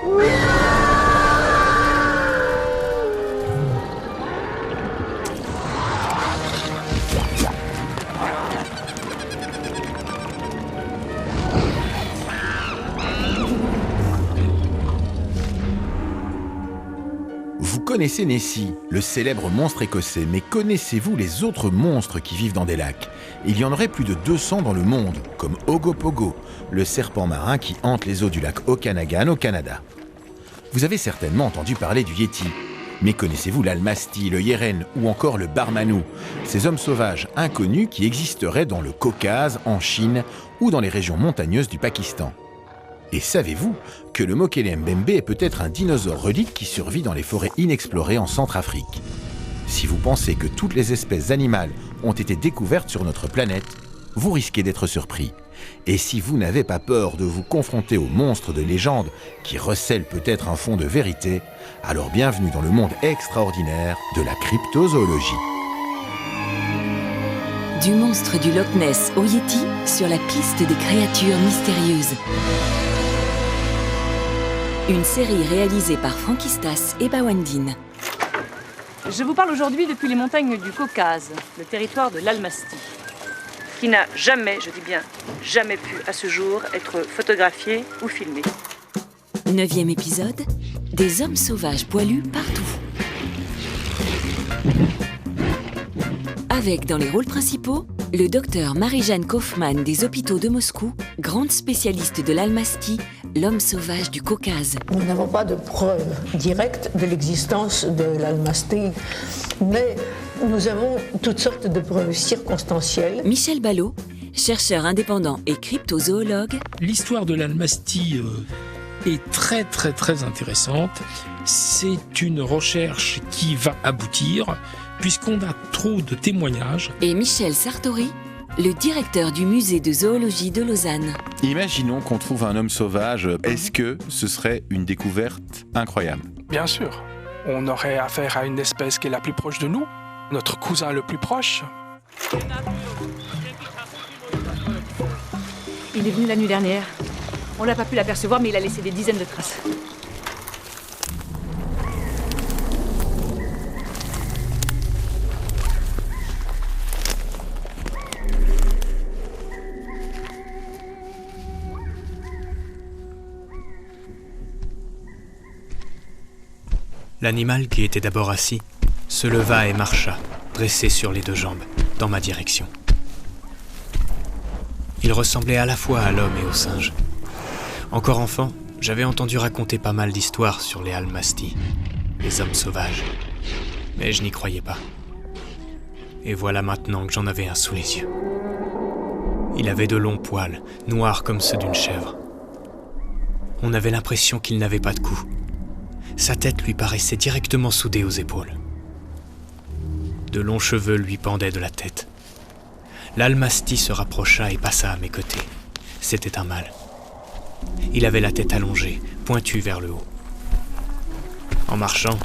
Vous connaissez Nessie, le célèbre monstre écossais, mais connaissez-vous les autres monstres qui vivent dans des lacs ? Il y en aurait plus de 200 dans le monde, comme Ogopogo, le serpent marin qui hante les eaux du lac Okanagan au Canada. Vous avez certainement entendu parler du Yéti, mais connaissez-vous l'Almasty, le Yeren ou encore le Barmanou, ces hommes sauvages inconnus qui existeraient dans le Caucase, en Chine ou dans les régions montagneuses du Pakistan ? Et savez-vous que le Mokele Mbembe est peut-être un dinosaure relique qui survit dans les forêts inexplorées en Centrafrique ? Si vous pensez que toutes les espèces animales ont été découvertes sur notre planète, vous risquez d'être surpris. Et si vous n'avez pas peur de vous confronter aux monstres de légende qui recèlent peut-être un fond de vérité, alors bienvenue dans le monde extraordinaire de la cryptozoologie. Du monstre du Loch Ness au Yéti, sur la piste des créatures mystérieuses. Une série réalisée par Frankistas et Bawandine. Je vous parle aujourd'hui depuis les montagnes du Caucase, le territoire de l'Almasty, qui n'a jamais, je dis bien, jamais pu à ce jour être photographié ou filmé. 9e épisode, des hommes sauvages poilus partout. Avec dans les rôles principaux, le docteur Marie-Jeanne Kaufmann des hôpitaux de Moscou, grande spécialiste de l'Almasty, l'homme sauvage du Caucase. Nous n'avons pas de preuves directes de l'existence de l'Almasty, mais nous avons toutes sortes de preuves circonstancielles. Michel Ballot, chercheur indépendant et cryptozoologue. L'histoire de l'Almasty est très très très intéressante. C'est une recherche qui va aboutir puisqu'on a trop de témoignages. Et Michel Sartori, le directeur du musée de zoologie de Lausanne. Imaginons qu'on trouve un homme sauvage. Est-ce que ce serait une découverte incroyable ? Bien sûr. On aurait affaire à une espèce qui est la plus proche de nous, notre cousin le plus proche. Il est venu la nuit dernière. On n'a pas pu l'apercevoir, mais il a laissé des dizaines de traces. L'animal, qui était d'abord assis, se leva et marcha, dressé sur les deux jambes, dans ma direction. Il ressemblait à la fois à l'homme et au singe. Encore enfant, j'avais entendu raconter pas mal d'histoires sur les Almasty, les hommes sauvages, mais je n'y croyais pas. Et voilà maintenant que j'en avais un sous les yeux. Il avait de longs poils, noirs comme ceux d'une chèvre. On avait l'impression qu'il n'avait pas de cou. Sa tête lui paraissait directement soudée aux épaules. De longs cheveux lui pendaient de la tête. L'Almasty se rapprocha et passa à mes côtés. C'était un mâle. Il avait la tête allongée, pointue vers le haut. En marchant,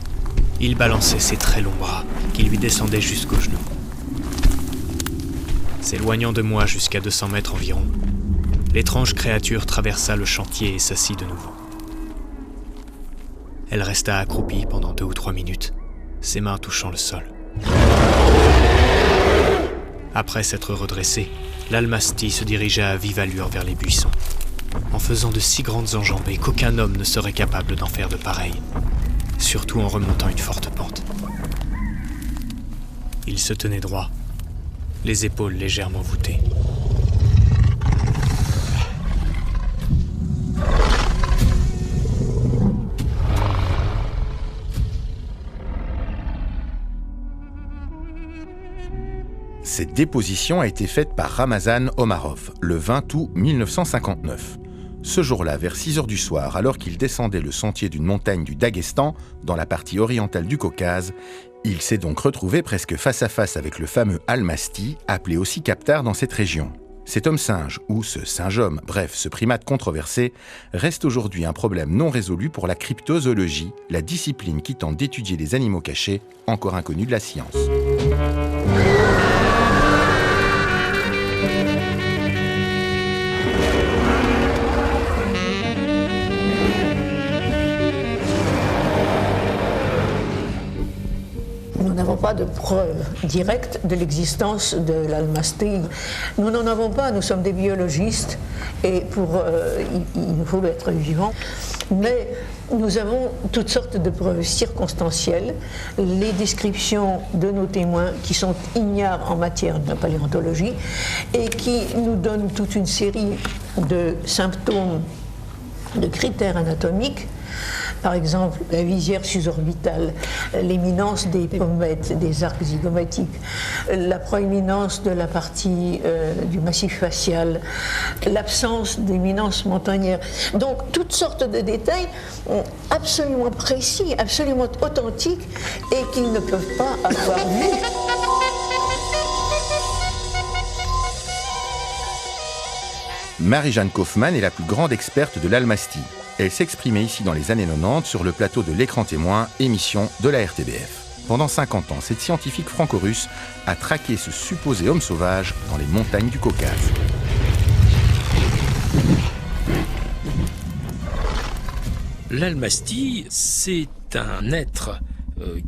il balançait ses très longs bras qui lui descendaient jusqu'aux genoux. S'éloignant de moi jusqu'à 200 mètres environ, l'étrange créature traversa le chantier et s'assit de nouveau. Elle resta accroupie pendant 2 ou 3 minutes, ses mains touchant le sol. Après s'être redressée, l'Almasty se dirigea à vive allure vers les buissons, en faisant de si grandes enjambées qu'aucun homme ne serait capable d'en faire de pareil, surtout en remontant une forte pente. Il se tenait droit, les épaules légèrement voûtées. Cette déposition a été faite par Ramazan Omarov, le 20 août 1959. Ce jour-là, vers 6 heures du soir, alors qu'il descendait le sentier d'une montagne du Daghestan, dans la partie orientale du Caucase, il s'est donc retrouvé presque face à face avec le fameux Almasty, appelé aussi Kaptar dans cette région. Cet homme-singe, ou ce singe-homme, bref, ce primate controversé, reste aujourd'hui un problème non résolu pour la cryptozoologie, la discipline qui tente d'étudier les animaux cachés, encore inconnus de la science. n'avons pas de preuves directes de l'existence de l'almastie. Nous n'en avons pas, nous sommes des biologistes et il nous faut être vivants. Mais nous avons toutes sortes de preuves circonstancielles, les descriptions de nos témoins qui sont ignares en matière de paléontologie et qui nous donnent toute une série de symptômes, de critères anatomiques. Par exemple, la visière suborbitale, l'éminence des pommettes, des arcs zygomatiques, la proéminence de la partie du massif facial, l'absence d'éminence montagnère. Donc, toutes sortes de détails absolument précis, absolument authentiques et qu'ils ne peuvent pas avoir vu. Marie-Jeanne Kaufmann est la plus grande experte de l'almastie. Elle s'exprimait ici dans les années 90 sur le plateau de L'Écran témoin, émission de la RTBF. Pendant 50 ans, cette scientifique franco-russe a traqué ce supposé homme sauvage dans les montagnes du Caucase. L'almastie, c'est un être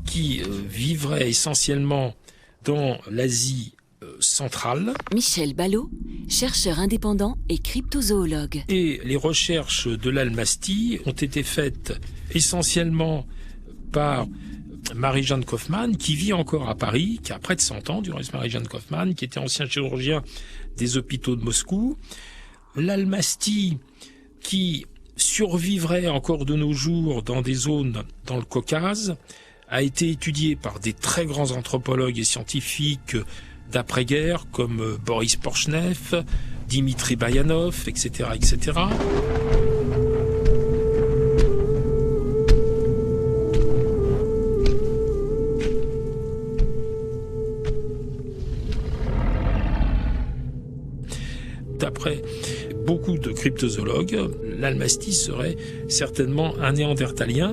qui vivrait essentiellement dans l'Asie centrale. Michel Ballot, chercheur indépendant et cryptozoologue. Et les recherches de l'almastie ont été faites essentiellement par Marie-Jeanne Kaufmann, qui vit encore à Paris, qui a près de 100 ans, du reste Marie-Jeanne Kaufmann, qui était ancien chirurgien des hôpitaux de Moscou. L'almastie qui survivrait encore de nos jours dans des zones dans le Caucase a été étudiée par des très grands anthropologues et scientifiques d'après-guerre comme Boris Porchnev, Dimitri Bayanov, etc., etc. D'après beaucoup de cryptozoologues, l'almastie serait certainement un néandertalien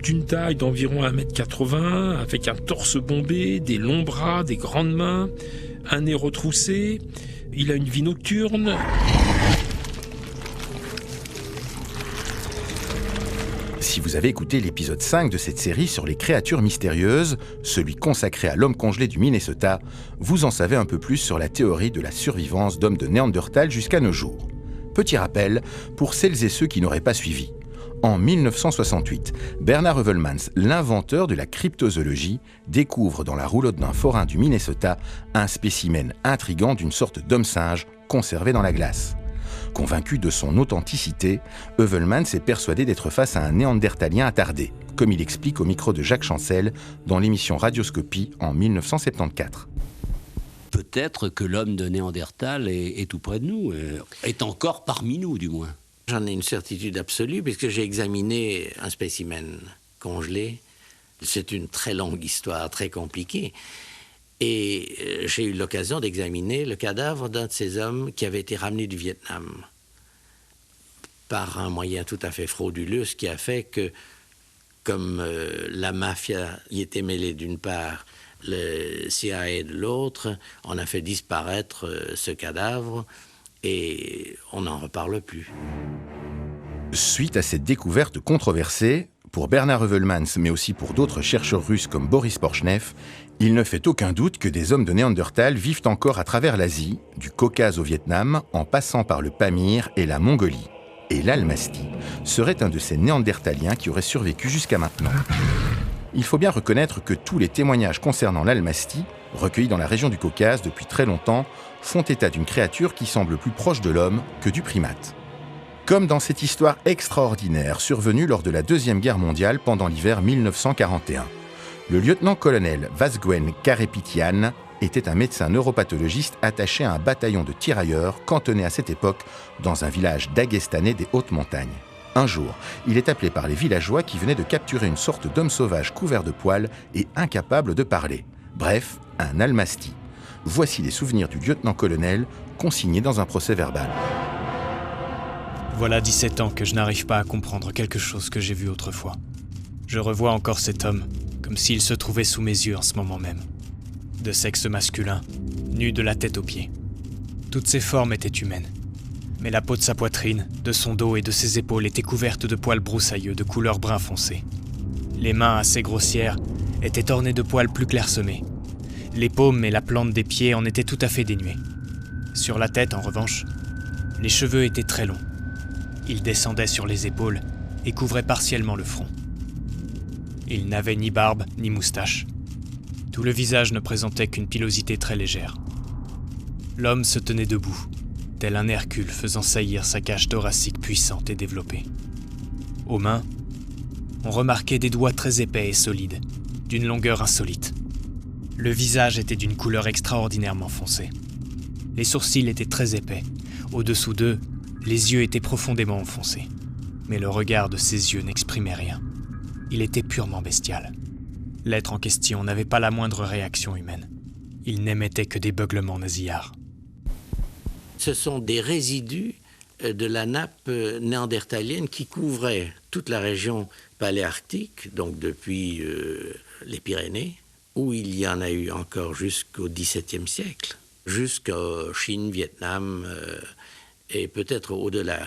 d'une taille d'environ 1,80 m, avec un torse bombé, des longs bras, des grandes mains, un nez retroussé. Il a une vie nocturne. Si vous avez écouté l'épisode 5 de cette série sur les créatures mystérieuses, celui consacré à l'homme congelé du Minnesota, vous en savez un peu plus sur la théorie de la survivance d'hommes de Néandertal jusqu'à nos jours. Petit rappel pour celles et ceux qui n'auraient pas suivi. En 1968, Bernard Heuvelmans, l'inventeur de la cryptozoologie, découvre dans la roulotte d'un forain du Minnesota un spécimen intrigant d'une sorte d'homme-singe conservé dans la glace. Convaincu de son authenticité, Heuvelmans est persuadé d'être face à un néandertalien attardé, comme il explique au micro de Jacques Chancel dans l'émission Radioscopie en 1974. Peut-être que l'homme de Néandertal est tout près de nous, est encore parmi nous du moins. J'en ai une certitude absolue puisque j'ai examiné un spécimen congelé. C'est une très longue histoire, très compliquée. Et j'ai eu l'occasion d'examiner le cadavre d'un de ces hommes qui avait été ramené du Vietnam par un moyen tout à fait frauduleux, ce qui a fait que, comme la mafia y était mêlée d'une part, le CIA de l'autre, on a fait disparaître ce cadavre et on n'en reparle plus. Suite à cette découverte controversée, pour Bernard Heuvelmans, mais aussi pour d'autres chercheurs russes comme Boris Porchnev, il ne fait aucun doute que des hommes de Néandertal vivent encore à travers l'Asie, du Caucase au Vietnam, en passant par le Pamir et la Mongolie. Et l'almastie serait un de ces Néandertaliens qui aurait survécu jusqu'à maintenant. Il faut bien reconnaître que tous les témoignages concernant l'almastie, recueillis dans la région du Caucase depuis très longtemps, font état d'une créature qui semble plus proche de l'homme que du primate. Comme dans cette histoire extraordinaire survenue lors de la Deuxième Guerre mondiale pendant l'hiver 1941. Le lieutenant-colonel Vasguen Karapetian était un médecin neuropathologiste attaché à un bataillon de tirailleurs cantonné à cette époque dans un village daguestanais des hautes montagnes. Un jour, il est appelé par les villageois qui venaient de capturer une sorte d'homme sauvage couvert de poils et incapable de parler. Bref, un almastie. Voici les souvenirs du lieutenant-colonel consignés dans un procès-verbal. Voilà 17 ans que je n'arrive pas à comprendre quelque chose que j'ai vu autrefois. Je revois encore cet homme, comme s'il se trouvait sous mes yeux en ce moment même. De sexe masculin, nu de la tête aux pieds. Toutes ses formes étaient humaines. Mais la peau de sa poitrine, de son dos et de ses épaules était couverte de poils broussailleux de couleur brun foncé. Les mains assez grossières était orné de poils plus clairsemés. Les paumes et la plante des pieds en étaient tout à fait dénués. Sur la tête, en revanche, les cheveux étaient très longs. Ils descendaient sur les épaules et couvraient partiellement le front. Il n'avait ni barbe ni moustache. Tout le visage ne présentait qu'une pilosité très légère. L'homme se tenait debout, tel un Hercule faisant saillir sa cage thoracique puissante et développée. Aux mains, on remarquait des doigts très épais et solides, d'une longueur insolite. Le visage était d'une couleur extraordinairement foncée. Les sourcils étaient très épais. Au-dessous d'eux, les yeux étaient profondément enfoncés. Mais le regard de ses yeux n'exprimait rien. Il était purement bestial. L'être en question n'avait pas la moindre réaction humaine. Il n'émettait que des beuglements nasillards. Ce sont des résidus de la nappe néandertalienne qui couvrait toute la région paléarctique, donc depuis les Pyrénées, où il y en a eu encore jusqu'au XVIIe siècle, jusqu'en Chine, Vietnam et peut-être au-delà.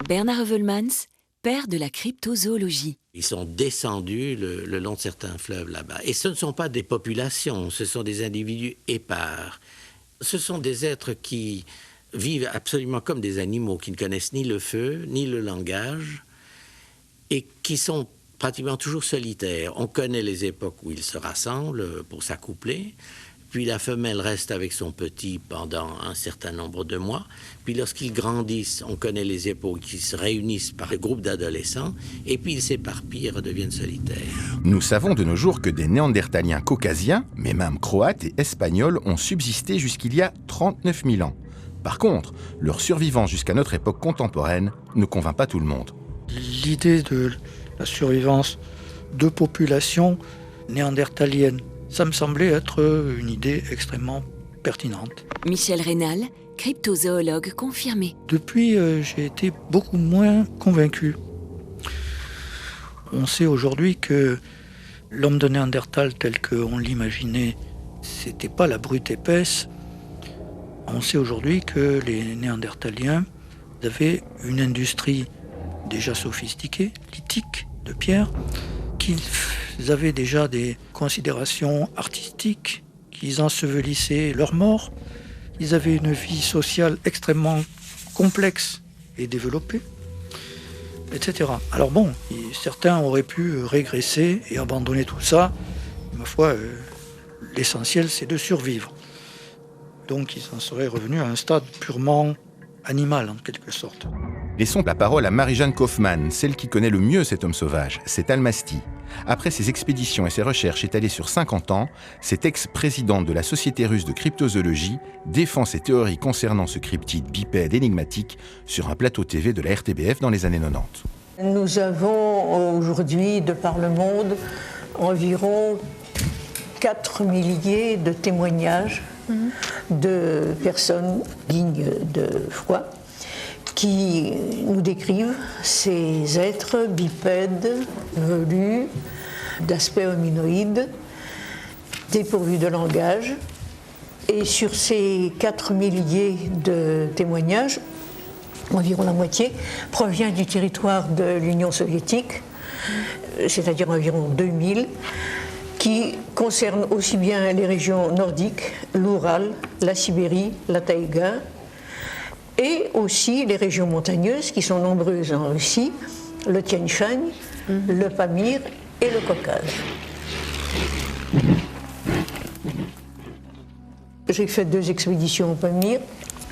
Bernard Heuvelmans, père de la cryptozoologie. Ils sont descendus le long de certains fleuves là-bas. Et ce ne sont pas des populations, ce sont des individus épars. Ce sont des êtres qui vivent absolument comme des animaux, qui ne connaissent ni le feu, ni le langage, et qui sont pratiquement toujours solitaires. On connaît les époques où ils se rassemblent pour s'accoupler, puis la femelle reste avec son petit pendant un certain nombre de mois, puis lorsqu'ils grandissent, on connaît les époques qui se réunissent par groupes d'adolescents, et puis ils s'éparpillent et redeviennent solitaires. Nous savons de nos jours que des Néandertaliens caucasiens, mais même croates et espagnols, ont subsisté jusqu'il y a 39 000 ans. Par contre, leur survivance jusqu'à notre époque contemporaine ne convainc pas tout le monde. L'idée de la survivance de populations néandertaliennes, ça me semblait être une idée extrêmement pertinente. Michel Rénal, cryptozoologue confirmé. Depuis, j'ai été beaucoup moins convaincu. On sait aujourd'hui que l'homme de Néandertal tel qu'on l'imaginait, c'était pas la brute épaisse. On sait aujourd'hui que les Néandertaliens avaient une industrie déjà sophistiquée, lithique, de pierre, qu'ils avaient déjà des considérations artistiques, qu'ils ensevelissaient leurs morts, ils avaient une vie sociale extrêmement complexe et développée, etc. Alors bon, certains auraient pu régresser et abandonner tout ça. Ma foi, l'essentiel, c'est de survivre. Donc ils en seraient revenus à un stade purement animal, en quelque sorte. Laissons la parole à Marie-Jeanne Kaufmann, celle qui connaît le mieux cet homme sauvage, cet Almasty. Après ses expéditions et ses recherches étalées sur 50 ans, cette ex-présidente de la Société russe de cryptozoologie défend ses théories concernant ce cryptide bipède énigmatique sur un plateau TV de la RTBF dans les années 90. Nous avons aujourd'hui, de par le monde, environ 4 milliers de témoignages de personnes dignes de foi qui nous décrivent ces êtres bipèdes, velus, d'aspect hominoïde, dépourvus de langage. Et sur ces 4 milliers de témoignages, environ la moitié provient du territoire de l'Union soviétique, c'est-à-dire environ 2000, qui concerne aussi bien les régions nordiques, l'Oural, la Sibérie, la taïga, et aussi les régions montagneuses qui sont nombreuses en Russie, le Tian Shan, le Pamir et le Caucase. J'ai fait 2 expéditions au Pamir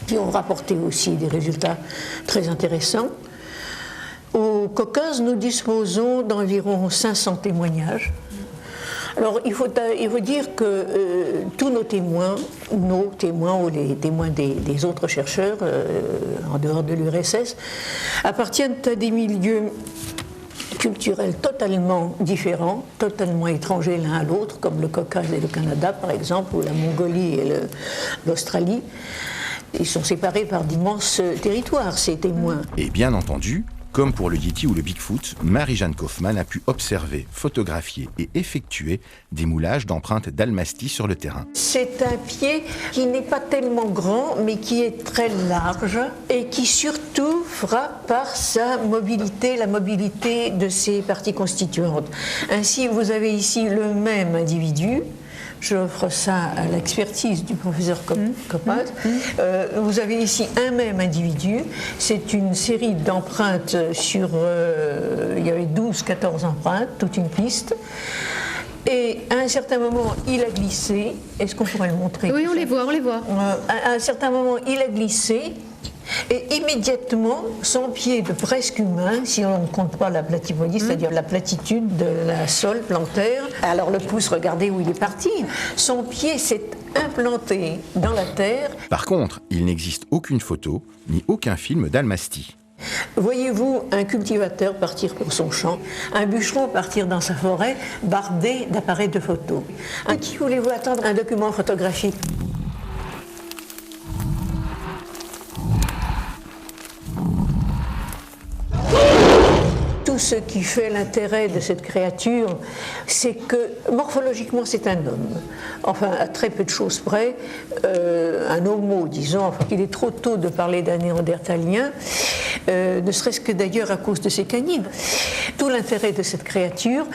qui ont rapporté aussi des résultats très intéressants. Au Caucase, nous disposons d'environ 500 témoignages. Alors, il faut dire que tous nos témoins ou les témoins des autres chercheurs, en dehors de l'URSS, appartiennent à des milieux culturels totalement différents, totalement étrangers l'un à l'autre, comme le Caucase et le Canada, par exemple, ou la Mongolie et l'Australie. Ils sont séparés par d'immenses territoires, ces témoins. Et bien entendu, Comme pour le Yéti ou le Bigfoot, Marie-Jeanne Kaufmann a pu observer, photographier et effectuer des moulages d'empreintes d'Almasty sur le terrain. C'est un pied qui n'est pas tellement grand, mais qui est très large et qui surtout frappe par sa mobilité, la mobilité de ses parties constituantes. Ainsi, vous avez ici le même individu. J'offre ça à l'expertise du professeur Koppmans. Vous avez ici un même individu. C'est une série d'empreintes sur... il y avait 12-14 empreintes, toute une piste. Et à un certain moment, il a glissé. Est-ce qu'on pourrait le montrer? Oui, on les voit. À un certain moment, il a glissé. Et immédiatement, son pied de presque humain, si on ne compte pas la platipodie, c'est-à-dire la platitude de la sole plantaire, alors le pouce, regardez où il est parti, son pied s'est implanté dans la terre. Par contre, il n'existe aucune photo, ni aucun film d'Almasty. Voyez-vous un cultivateur partir pour son champ, un bûcheron partir dans sa forêt, bardé d'appareils de photo. À qui voulez-vous attendre un document photographique? Tout ce qui fait l'intérêt de cette créature, c'est que morphologiquement c'est un homme. Enfin, à très peu de choses près, un homo, disons. Enfin, il est trop tôt de parler d'un néandertalien, ne serait-ce que d'ailleurs à cause de ses canines. Tout l'intérêt de cette créature,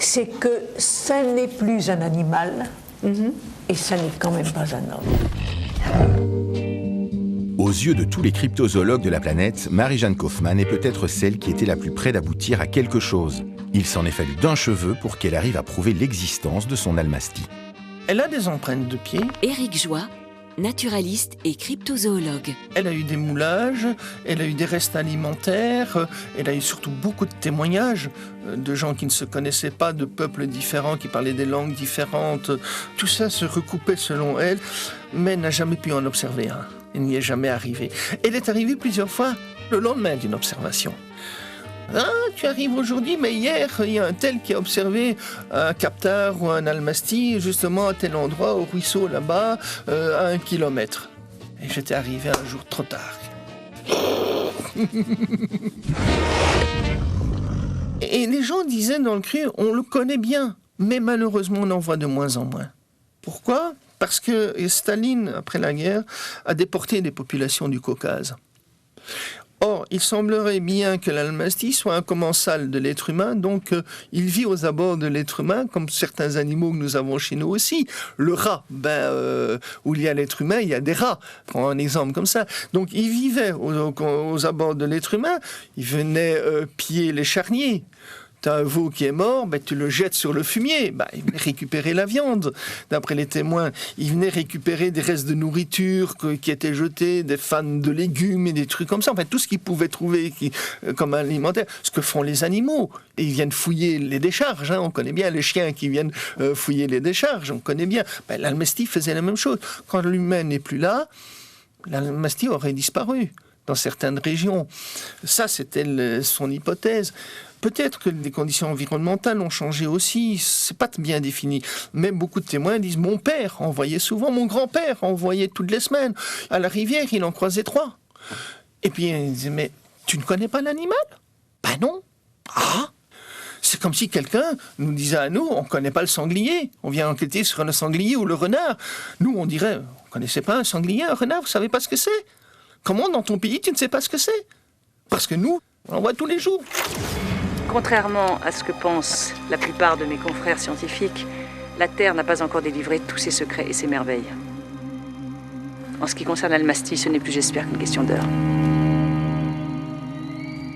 c'est que ça n'est plus un animal, et ça n'est quand même pas un homme. Aux yeux de tous les cryptozoologues de la planète, Marie-Jeanne Kaufmann est peut-être celle qui était la plus près d'aboutir à quelque chose. Il s'en est fallu d'un cheveu pour qu'elle arrive à prouver l'existence de son Almasty. Elle a des empreintes de pieds. Éric Joie, naturaliste et cryptozoologue. Elle a eu des moulages, elle a eu des restes alimentaires, elle a eu surtout beaucoup de témoignages de gens qui ne se connaissaient pas, de peuples différents, qui parlaient des langues différentes. Tout ça se recoupait selon elle, mais elle n'a jamais pu en observer un. Elle n'y est jamais arrivée. Elle est arrivée plusieurs fois le lendemain d'une observation. Ah, tu arrives aujourd'hui, mais hier, il y a un tel qui a observé un captar ou un Almasty, justement à tel endroit, au ruisseau là-bas, à 1 kilomètre. Et j'étais arrivé un jour trop tard. Et les gens disaient dans le cru, on le connaît bien, mais malheureusement, on en voit de moins en moins. Pourquoi ? Parce que Staline, après la guerre, a déporté des populations du Caucase. Or, il semblerait bien que l'Almasty soit un commensal de l'être humain, donc il vit aux abords de l'être humain, comme certains animaux que nous avons chez nous aussi. Le rat, où il y a l'être humain, il y a des rats. Prends un exemple comme ça. Donc, il vivait aux abords de l'être humain, il venait piller les charniers. T'as un veau qui est mort, tu le jettes sur le fumier. Il venait récupérer la viande. D'après les témoins, il venait récupérer des restes de nourriture qui étaient jetés, des fans de légumes et des trucs comme ça. Enfin, tout ce qu'ils pouvaient trouver comme alimentaire. Ce que font les animaux. Et ils viennent fouiller les décharges. On connaît bien les chiens qui viennent fouiller les décharges. On connaît bien. L'Almasty faisait la même chose. Quand l'humain n'est plus là, l'Almasty aurait disparu dans certaines régions. Ça, c'était son hypothèse. Peut-être que les conditions environnementales ont changé aussi, c'est pas bien défini. Mais beaucoup de témoins disent, mon père en voyait souvent, mon grand-père en voyait toutes les semaines. À la rivière, il en croisait 3. Et puis il disait, mais tu ne connais pas l'animal ? Non. Ah ! C'est comme si quelqu'un nous disait à nous, on ne connaît pas le sanglier. On vient enquêter sur le sanglier ou le renard. Nous, on dirait, on ne connaissait pas un sanglier, un renard, vous ne savez pas ce que c'est ? Comment, dans ton pays, tu ne sais pas ce que c'est ? Parce que nous, on en voit tous les jours. Contrairement à ce que pensent la plupart de mes confrères scientifiques, la Terre n'a pas encore délivré tous ses secrets et ses merveilles. En ce qui concerne l'Almasty, ce n'est plus, j'espère, qu'une question d'heure.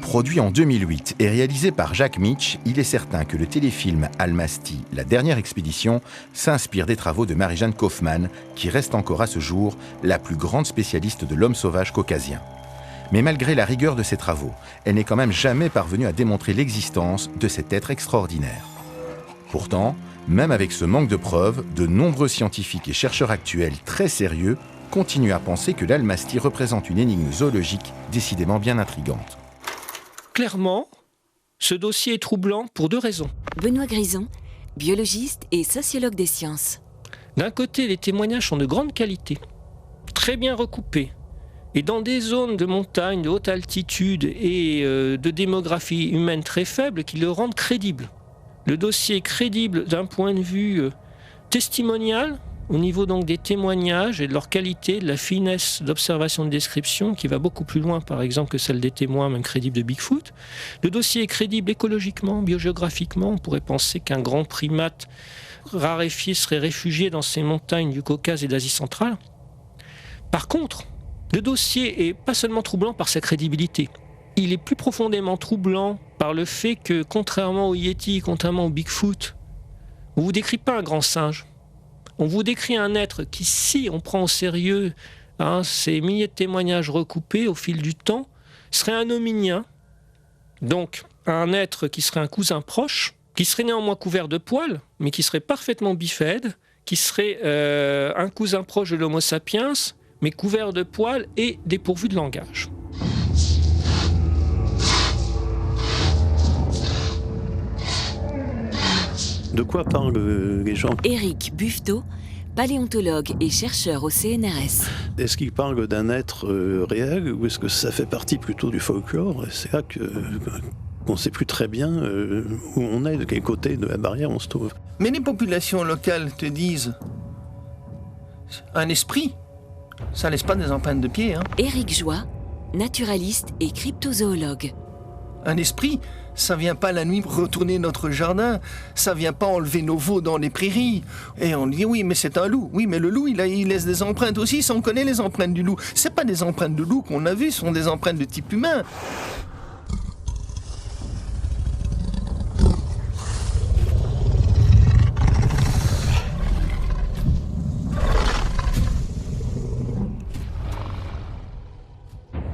Produit en 2008 et réalisé par Jacques Mitch, il est certain que le téléfilm Almasty, la dernière expédition, s'inspire des travaux de Marie-Jeanne Kaufmann, qui reste encore à ce jour la plus grande spécialiste de l'homme sauvage caucasien. Mais malgré la rigueur de ses travaux, elle n'est quand même jamais parvenue à démontrer l'existence de cet être extraordinaire. Pourtant, même avec ce manque de preuves, de nombreux scientifiques et chercheurs actuels très sérieux continuent à penser que l'Almasty représente une énigme zoologique décidément bien intrigante. Clairement, ce dossier est troublant pour 2 raisons. Benoît Grison, biologiste et sociologue des sciences. D'un côté, les témoignages sont de grande qualité, très bien recoupés, Et dans des zones de montagne, de haute altitude et de démographie humaine très faible qui le rendent crédible. Le dossier est crédible d'un point de vue testimonial, au niveau donc des témoignages et de leur qualité, de la finesse d'observation de description, qui va beaucoup plus loin par exemple que celle des témoins même crédibles de Bigfoot. Le dossier est crédible écologiquement, biogéographiquement. On pourrait penser qu'un grand primate raréfié serait réfugié dans ces montagnes du Caucase et d'Asie centrale. Par contre, le dossier est pas seulement troublant par sa crédibilité, il est plus profondément troublant par le fait que, contrairement au Yeti, contrairement au Bigfoot, on ne vous décrit pas un grand singe. On vous décrit un être qui, si on prend au sérieux ces milliers de témoignages recoupés au fil du temps, serait un hominien, donc un être qui serait un cousin proche, qui serait néanmoins couvert de poils, mais qui serait parfaitement bipède, qui serait un cousin proche de l'Homo sapiens, mais couvert de poils et dépourvu de langage. De quoi parlent les gens? Éric Buffetot, paléontologue et chercheur au CNRS. Est-ce qu'ils parlent d'un être réel ou est-ce que ça fait partie plutôt du folklore? C'est là qu'on ne sait plus très bien où on est, de quel côté de la barrière on se trouve. Mais les populations locales te disent un esprit, ça laisse pas des empreintes de pied. Éric Joie, naturaliste et cryptozoologue. Un esprit, ça vient pas la nuit retourner notre jardin, ça vient pas enlever nos veaux dans les prairies. Et on dit oui, mais c'est un loup. Oui, mais le loup, il laisse des empreintes aussi, ça on connaît les empreintes du loup. C'est pas des empreintes de loup qu'on a vues, ce sont des empreintes de type humain.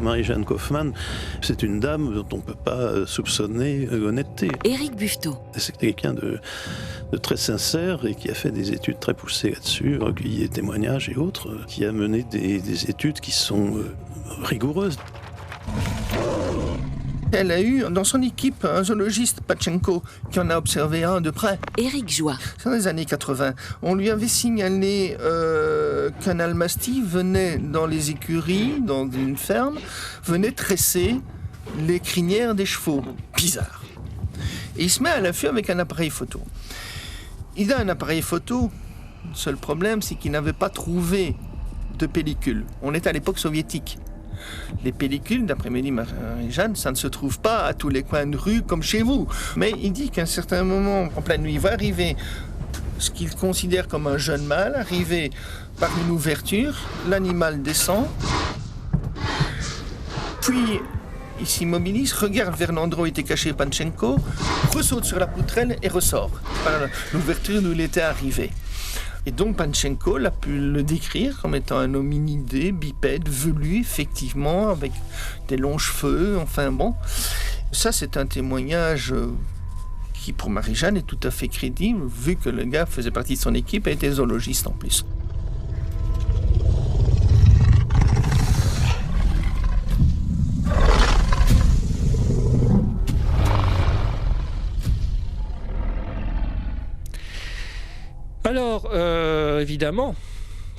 Marie-Jeanne Kaufmann, c'est une dame dont on ne peut pas soupçonner l'honnêteté. Éric Buffetot. C'est quelqu'un de très sincère et qui a fait des études très poussées là-dessus, recueilli des témoignages et autres, qui a mené des études qui sont rigoureuses. Elle a eu dans son équipe un zoologiste, Pachenko, qui en a observé un de près. Éric Joie. C'est dans les années 80. On lui avait signalé qu'un almasty venait dans les écuries, dans une ferme, venait tresser les crinières des chevaux. Bizarre. Et il se met à l'affût avec un appareil photo. Il a un appareil photo. Le seul problème, c'est qu'il n'avait pas trouvé de pellicule. On est à l'époque soviétique. Les pellicules, d'après Mélie Marie-Jeanne, ça ne se trouve pas à tous les coins de rue comme chez vous. Mais il dit qu'à un certain moment, en pleine nuit, il va arriver ce qu'il considère comme un jeune mâle, arriver par une ouverture, l'animal descend, puis il s'immobilise, regarde vers l'endroit où était caché Pachenko, ressaute sur la poutrelle et ressort par l'ouverture d'où il était arrivé. Et donc Pachenko l'a pu le décrire comme étant un hominidé, bipède, velu, effectivement, avec des longs cheveux, enfin bon. Ça, c'est un témoignage qui, pour Marie-Jeanne, est tout à fait crédible, vu que le gars faisait partie de son équipe et était zoologiste en plus. Alors, évidemment,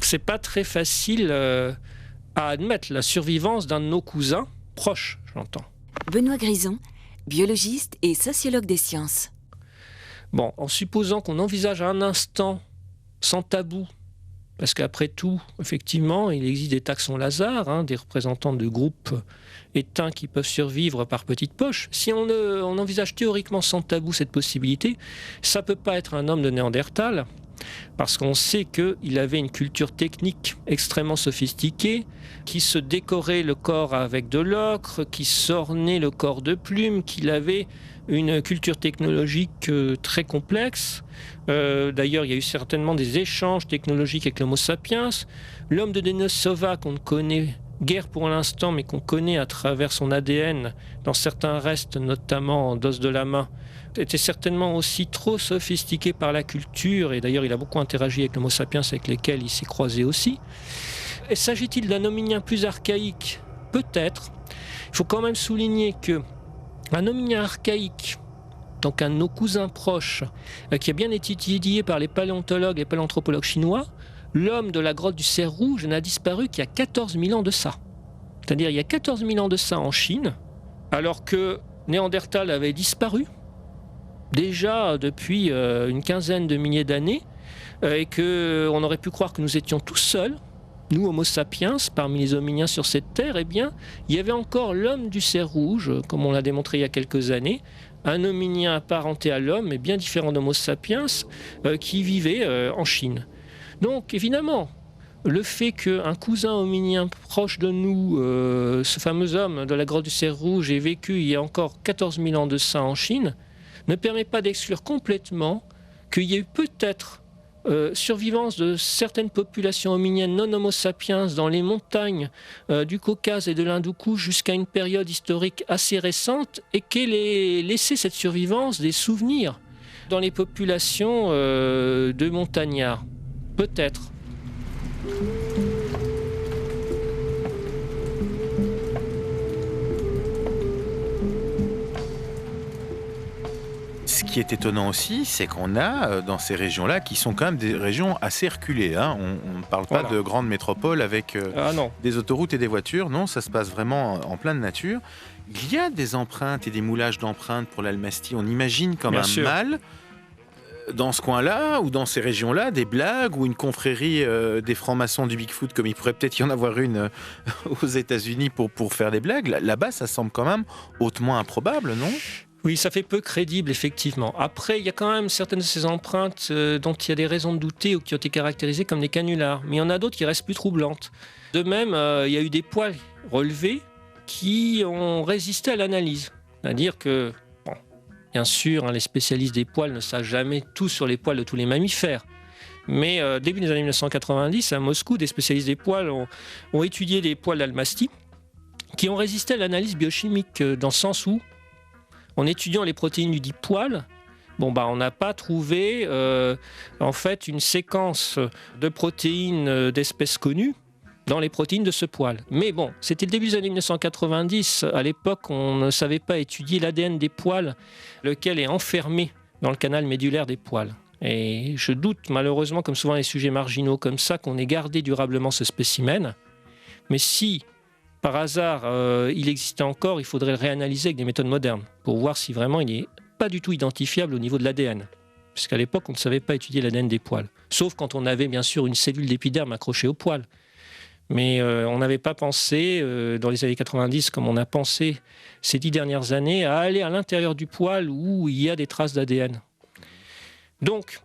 c'est pas très facile à admettre la survivance d'un de nos cousins, proches, j'entends. Benoît Grison, biologiste et sociologue des sciences. Bon, en supposant qu'on envisage un instant, sans tabou, parce qu'après tout, effectivement, il existe des taxons Lazare, des représentants de groupes éteints qui peuvent survivre par petites poches. Si on envisage théoriquement sans tabou cette possibilité, ça ne peut pas être un homme de Néandertal, parce qu'on sait qu'il avait une culture technique extrêmement sophistiquée, qui se décorait le corps avec de l'ocre, qui s'ornait le corps de plumes, qu'il avait une culture technologique très complexe. D'ailleurs, il y a eu certainement des échanges technologiques avec l'Homo sapiens. L'homme de Denisova, qu'on ne connaît guère pour l'instant, mais qu'on connaît à travers son ADN, dans certains restes, notamment d'os de la main, était certainement aussi trop sophistiqué par la culture, et d'ailleurs il a beaucoup interagi avec l'Homo sapiens avec lesquels il s'est croisé aussi. Et s'agit-il d'un hominien plus archaïque? Peut-être. Il faut quand même souligner que un hominien archaïque, donc un de nos cousins proches, qui a bien été étudié par les paléontologues et paléanthropologues chinois, l'homme de la grotte du Cerf Rouge n'a disparu qu'il y a 14 000 ans de ça. c'est-à-dire il y a 14 000 ans de ça en Chine, alors que Néandertal avait disparu déjà depuis une quinzaine de milliers d'années, et qu'on aurait pu croire que nous étions tous seuls, nous Homo sapiens, parmi les hominiens sur cette terre. Eh bien, il y avait encore l'homme du cerf rouge, comme on l'a démontré il y a quelques années, un hominien apparenté à l'homme, mais bien différent d'Homo sapiens, qui vivait en Chine. Donc, évidemment, le fait qu'un cousin hominien proche de nous, ce fameux homme de la grotte du cerf rouge, ait vécu il y a encore 14 000 ans de ça en Chine, ne permet pas d'exclure complètement qu'il y ait eu peut-être survivance de certaines populations hominiennes non homo sapiens dans les montagnes du Caucase et de l'Hindoukouche jusqu'à une période historique assez récente, et qu'elle ait laissé cette survivance des souvenirs dans les populations de montagnards. Peut-être. Ce qui est étonnant aussi, c'est qu'on a dans ces régions-là, qui sont quand même des régions assez reculées. Hein. On ne parle pas de grandes métropoles avec des autoroutes et des voitures. Non, ça se passe vraiment en pleine nature. Il y a des empreintes et des moulages d'empreintes pour l'Almastie. On imagine comme un mâle, dans ce coin-là, ou dans ces régions-là, des blagues, ou une confrérie des francs-maçons du Bigfoot, comme il pourrait peut-être y en avoir une aux États-Unis pour faire des blagues. Là-bas, ça semble quand même hautement improbable, non ? Oui, ça fait peu crédible, effectivement. Après, il y a quand même certaines de ces empreintes dont il y a des raisons de douter ou qui ont été caractérisées comme des canulars. Mais il y en a d'autres qui restent plus troublantes. De même, il y a eu des poils relevés qui ont résisté à l'analyse. C'est-à-dire que, bon, bien sûr, les spécialistes des poils ne savent jamais tout sur les poils de tous les mammifères. Mais début des années 1990, à Moscou, des spécialistes des poils ont étudié les poils d'Almastie qui ont résisté à l'analyse biochimique, dans le sens où, en étudiant les protéines du dit poil, on n'a pas trouvé en fait une séquence de protéines d'espèces connues dans les protéines de ce poil. Mais bon, c'était le début des années 1990. À l'époque, on ne savait pas étudier l'ADN des poils, lequel est enfermé dans le canal médulaire des poils. Et je doute, malheureusement, comme souvent les sujets marginaux comme ça, qu'on ait gardé durablement ce spécimen. Mais si par hasard, il existait encore, il faudrait le réanalyser avec des méthodes modernes pour voir si vraiment il n'est pas du tout identifiable au niveau de l'ADN. Puisqu'à l'époque, on ne savait pas étudier l'ADN des poils. Sauf quand on avait bien sûr une cellule d'épiderme accrochée au poil. Mais on n'avait pas pensé, dans les années 90, comme on a pensé ces 10 dernières années, à aller à l'intérieur du poil où il y a des traces d'ADN. Donc,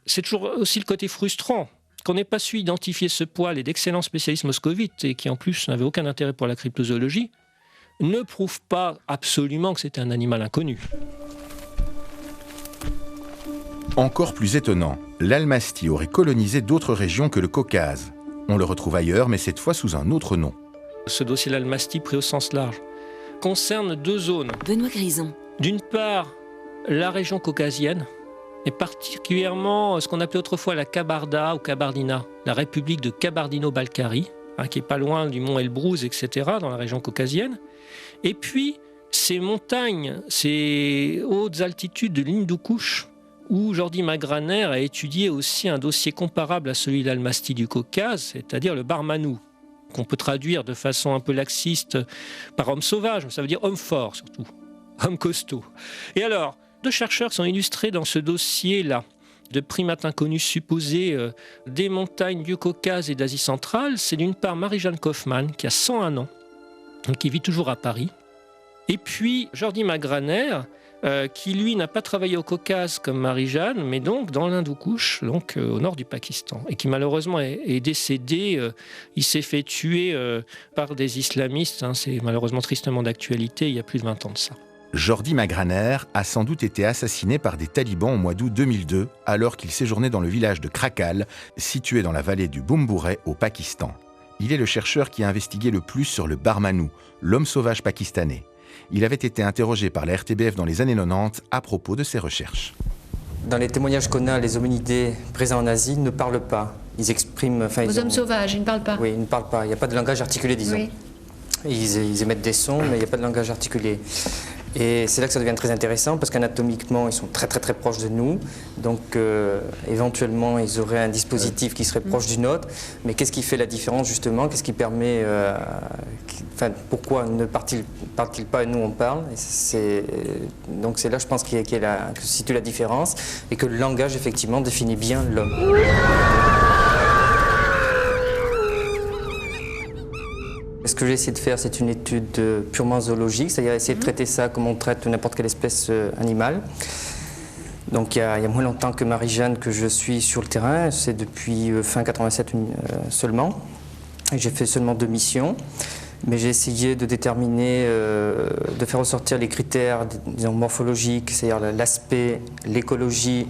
c'est toujours aussi le côté frustrant. Qu'on n'ait pas su identifier ce poil, et d'excellents spécialistes moscovites, et qui en plus n'avaient aucun intérêt pour la cryptozoologie, ne prouve pas absolument que c'était un animal inconnu. Encore plus étonnant, l'Almastie aurait colonisé d'autres régions que le Caucase. On le retrouve ailleurs, mais cette fois sous un autre nom. Ce dossier l'Almastie, pris au sens large, concerne 2 zones. Benoît Grison. D'une part, la région caucasienne, et particulièrement ce qu'on appelait autrefois la Kabarda ou Kabardina, la République de Kabardino-Balkarie, qui est pas loin du mont Elbrouz, etc., dans la région caucasienne. Et puis, ces montagnes, ces hautes altitudes de l'Hindoukouche, où Jordi Magraner a étudié aussi un dossier comparable à celui de l'Almastie du Caucase, c'est-à-dire le Barmanou, qu'on peut traduire de façon un peu laxiste par homme sauvage, ça veut dire homme fort surtout, homme costaud. Et alors, 2 chercheurs sont illustrés dans ce dossier-là, de primates inconnus supposés des montagnes du Caucase et d'Asie centrale. C'est d'une part Marie-Jeanne Kaufmann, qui a 101 ans, qui vit toujours à Paris. Et puis Jordi Magraner, qui lui n'a pas travaillé au Caucase comme Marie-Jeanne, mais donc dans l'Hindoukouche, donc au nord du Pakistan, et qui malheureusement est décédé. Il s'est fait tuer par des islamistes. C'est malheureusement tristement d'actualité, il y a plus de 20 ans de ça. Jordi Magraner a sans doute été assassiné par des talibans au mois d'août 2002, alors qu'il séjournait dans le village de Krakal, situé dans la vallée du Boumboureh au Pakistan. Il est le chercheur qui a investigué le plus sur le Barmanou, l'homme sauvage pakistanais. Il avait été interrogé par la RTBF dans les années 90 à propos de ses recherches. Dans les témoignages qu'on a, les hominidés présents en Asie ne parlent pas. Ils expriment... Aux hommes sauvages, ils ne parlent pas. Oui, ils ne parlent pas. Il n'y a pas de langage articulé, disons. Oui. Ils émettent des sons, mais il n'y a pas de langage articulé. Et c'est là que ça devient très intéressant parce qu'anatomiquement, ils sont très très très proches de nous. Donc éventuellement, ils auraient un dispositif qui serait proche du nôtre. Mais qu'est-ce qui fait la différence justement? Qu'est-ce qui permet... pourquoi ne partent-ils pas et nous on parle? Donc c'est là, je pense, que se situe la différence et que le langage, effectivement, définit bien l'homme. Ce que j'ai essayé de faire, c'est une étude purement zoologique, c'est-à-dire essayer de traiter ça comme on traite n'importe quelle espèce animale. Donc il y a moins longtemps que Marie-Jeanne que je suis sur le terrain, c'est depuis fin 87 seulement. Et j'ai fait seulement 2 missions, mais j'ai essayé de déterminer, de faire ressortir les critères, disons, morphologiques, c'est-à-dire l'aspect, l'écologie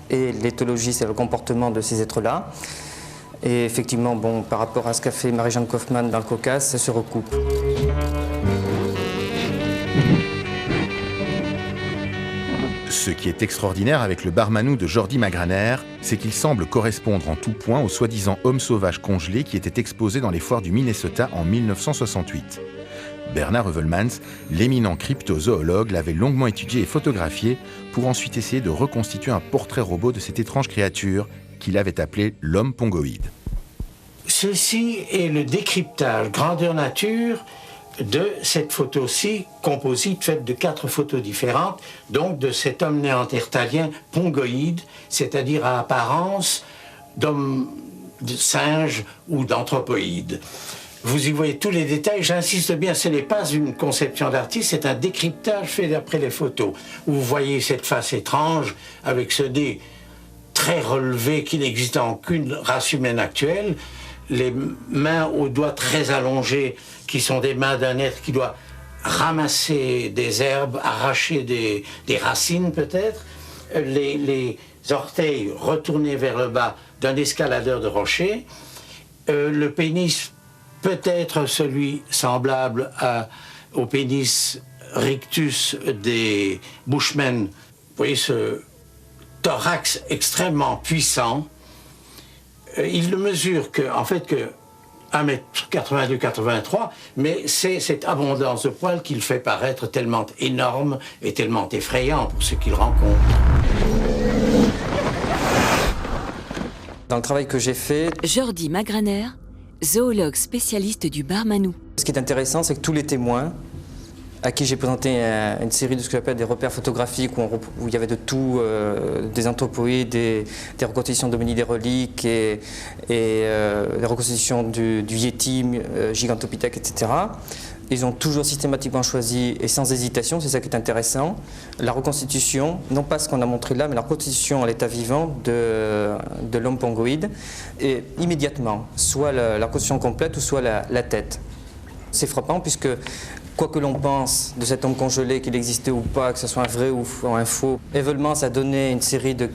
et l'éthologie, c'est le comportement de ces êtres-là. Et effectivement, bon, par rapport à ce qu'a fait Marie-Jeanne Kaufmann dans le Caucase, ça se recoupe. Ce qui est extraordinaire avec le Barmanou de Jordi Magraner, c'est qu'il semble correspondre en tout point au soi-disant homme sauvage congelé qui était exposé dans les foires du Minnesota en 1968. Bernard Heuvelmans, l'éminent cryptozoologue, l'avait longuement étudié et photographié pour ensuite essayer de reconstituer un portrait robot de cette étrange créature qu'il avait appelé l'homme pongoïde. Ceci est le décryptage grandeur nature de cette photo-ci, composite, faite de 4 photos différentes, donc de cet homme néandertalien pongoïde, c'est-à-dire à apparence d'homme de singe ou d'anthropoïde. Vous y voyez tous les détails, j'insiste bien, ce n'est pas une conception d'artiste, c'est un décryptage fait d'après les photos, où vous voyez cette face étrange avec ce nez très relevé qui n'existe en aucune race humaine actuelle, les mains aux doigts très allongés qui sont des mains d'un être qui doit ramasser des herbes, arracher des racines peut-être, les orteils retournés vers le bas d'un escaladeur de rocher, le pénis peut-être celui semblable au pénis rictus des Bushmen. Vous voyez ce thorax extrêmement puissant. Il ne mesure que 1m82-83, mais c'est cette abondance de poils qui le fait paraître tellement énorme et tellement effrayant pour ceux qui le rencontrent. Dans le travail que j'ai fait... Jordi Magraner, zoologue spécialiste du Barmanou. Ce qui est intéressant, c'est que tous les témoins à qui j'ai présenté une série de ce que j'appelle des repères photographiques où il y avait de tout, des anthropoïdes, des reconstitutions d'hominidés reliques et des reconstitutions du Yéti, Gigantopithèque, etc. Ils ont toujours systématiquement choisi, et sans hésitation, c'est ça qui est intéressant, la reconstitution, non pas ce qu'on a montré là, mais la reconstitution à l'état vivant de l'homme pongoïde, et immédiatement, soit la reconstitution complète ou soit la tête. C'est frappant puisque quoi que l'on pense de cet homme congelé, qu'il existait ou pas, que ce soit un vrai ou un faux, Heuvelmans a donné une série de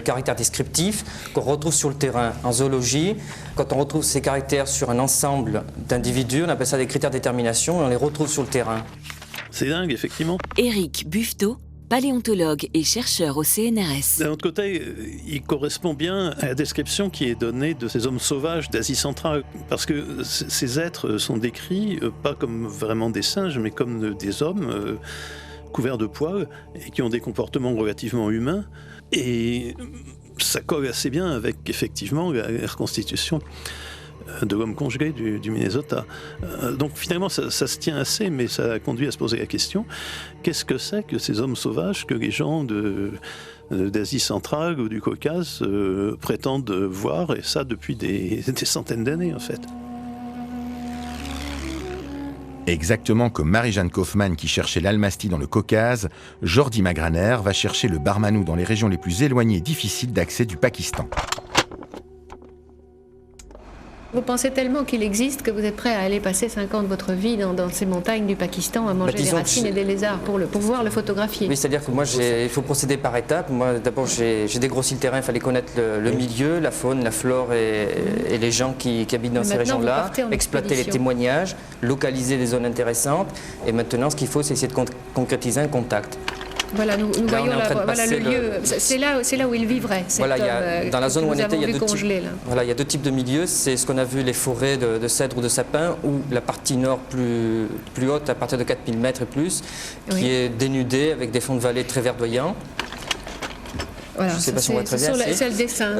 caractères descriptifs qu'on retrouve sur le terrain en zoologie. Quand on retrouve ces caractères sur un ensemble d'individus, on appelle ça des critères de détermination et on les retrouve sur le terrain. C'est dingue, effectivement. Éric Buffetot, paléontologue et chercheur au CNRS. D'un autre côté, il correspond bien à la description qui est donnée de ces hommes sauvages d'Asie centrale, parce que ces êtres sont décrits pas comme vraiment des singes, mais comme des hommes couverts de poils et qui ont des comportements relativement humains. Et ça colle assez bien avec, effectivement, la reconstitution de l'homme congelé du Minnesota. Donc finalement ça se tient assez, mais ça a conduit à se poser la question, qu'est-ce que c'est que ces hommes sauvages que les gens d'Asie centrale ou du Caucase prétendent voir, et ça depuis des centaines d'années en fait. Exactement comme Marie-Jeanne Kaufmann qui cherchait l'Almastie dans le Caucase, Jordi Magraner va chercher le Barmanou dans les régions les plus éloignées et difficiles d'accès du Pakistan. Vous pensez tellement qu'il existe que vous êtes prêt à aller passer 5 ans de votre vie dans ces montagnes du Pakistan à manger des racines et des lézards pour pouvoir le photographier. Oui, c'est-à-dire que moi, il faut procéder par étapes. Moi, d'abord, j'ai dégrossi le terrain, il fallait connaître le milieu, la faune, la flore et les gens qui habitent dans ces régions-là, exploiter les témoignages, localiser les zones intéressantes. Et maintenant, ce qu'il faut, c'est essayer de concrétiser un contact. Voilà, nous voyons le lieu. C'est là où il vivrait. Voilà, dans la zone où on était, il y a deux types de milieux. C'est ce qu'on a vu, les forêts de cèdres ou de sapins, ou la partie nord plus haute, à partir de 4000 mètres et plus, qui est dénudée avec des fonds de vallée très verdoyants. Voilà, je ne sais pas si on voit très bien. C'est le dessin.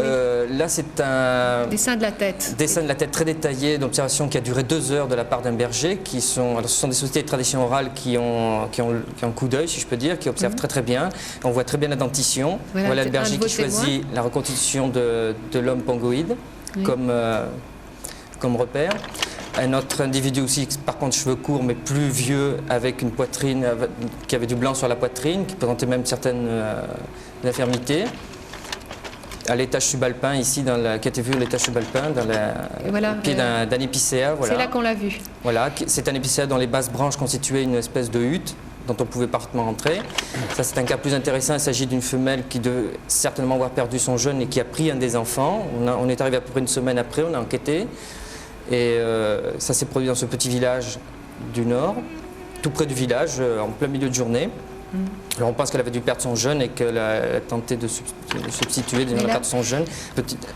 Là, c'est un dessin de la tête. Dessin de la tête très détaillé, d'observation qui a duré 2 heures de la part d'un berger. Ce sont des sociétés de tradition orale qui ont un coup d'œil, si je peux dire, qui observent très bien. On voit très bien la dentition. Voilà le berger qui choisit la reconstitution de l'homme pongoïde comme repère. Un autre individu aussi, par contre cheveux courts mais plus vieux, avec une poitrine qui avait du blanc sur la poitrine, qui présentait même certaines infirmités. À l'étage subalpin, ici, qui a été vu à l'étage subalpin, dans le pied d'un épicéa. Voilà. C'est là qu'on l'a vu. Voilà, c'est un épicéa dont les basses branches constituaient une espèce de hutte dont on pouvait parfaitement rentrer. Ça, c'est un cas plus intéressant. Il s'agit d'une femelle qui devait certainement avoir perdu son jeune et qui a pris un des enfants. On est arrivé à peu près une semaine après, on a enquêté. Et ça s'est produit dans ce petit village du Nord, tout près du village, en plein milieu de journée. Alors on pense qu'elle avait dû perdre son jeune et qu'elle a tenté de substituer, de perdre son jeune.